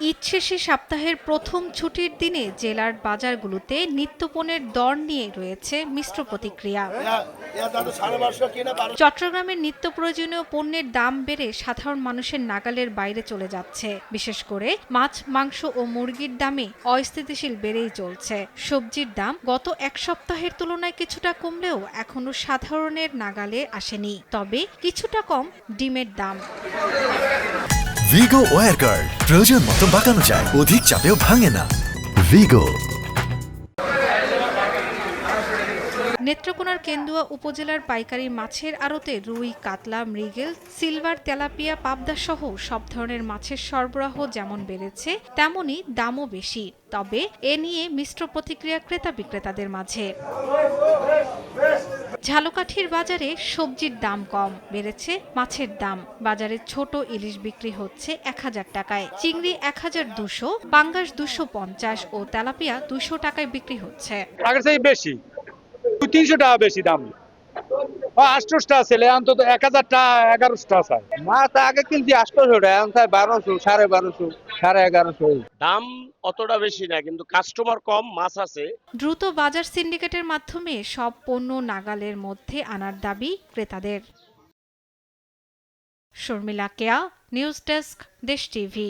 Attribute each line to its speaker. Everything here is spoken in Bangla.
Speaker 1: ঈদ শেষে সপ্তাহের প্রথম ছুটির দিনে জেলার বাজারগুলোতে নিত্যপণ্যের দর নিয়ে রয়েছে মিশ্র প্রতিক্রিয়া। চট্টগ্রামের নিত্য প্রয়োজনীয় পণ্যের দাম বেড়ে সাধারণ মানুষের নাগালের বাইরে চলে যাচ্ছে। বিশেষ করে মাছ, মাংস ও মুরগির দামে অস্থিতিশীল বেড়েই চলছে। সবজির দাম গত এক সপ্তাহের তুলনায় কিছুটা কমলেও এখনো সাধারণের নাগালে আসেনি। তবে কিছুটা কম ডিমের দাম।
Speaker 2: ভিগো ওয়্যার গার্ড প্রয়োজন মতো বাঁকানো যায়, অধিক চাপেও ভাঙে না। ভিগো।
Speaker 1: নেত্রকোনার কেন্দুয়া উপজেলার পাইকারি মাছের আড়তে রুই, কাতলা, মৃগেল, সিলভার, তেলাপিয়া, পাবদা সহ সব ধরনের মাছের সরবরাহ যেমন বেড়েছে তেমনি দামও বেশি। তবে এ নিয়ে মিশ্র প্রতিক্রিয়া ক্রেতা বিক্রেতাদের মাঝে। ঝালকাঠির বাজারে সবজির দাম কম, বেড়েছে মাছের দাম। বাজারে ছোট ইলিশ বিক্রি হচ্ছে 1000 টাকায়, চিংড়ি 1200, পাঙ্গাস 250 ও তেলাপিয়া 200 টাকায় বিক্রি হচ্ছে।
Speaker 3: আগের চেয়ে বেশি, 300 টাকা বেশি দাম। 800 টাকা ছেলে অন্তত 1000 টাকা 1100 টাকা চাই।
Speaker 4: মাছ আগে কিনছি 800 টাকা, এখন চাই 1200, 1250, 1150।
Speaker 5: দাম অতটা বেশি না, কিন্তু কাস্টমার কম, মাছ আছে।
Speaker 1: দ্রুত বাজার সিন্ডিকেটের মাধ্যমে সব পণ্য নাগালের মধ্যে আনার দাবি ক্রেতাদের। শর্মিলা কেয়া, নিউজ ডেস্ক, দেশ টিভি।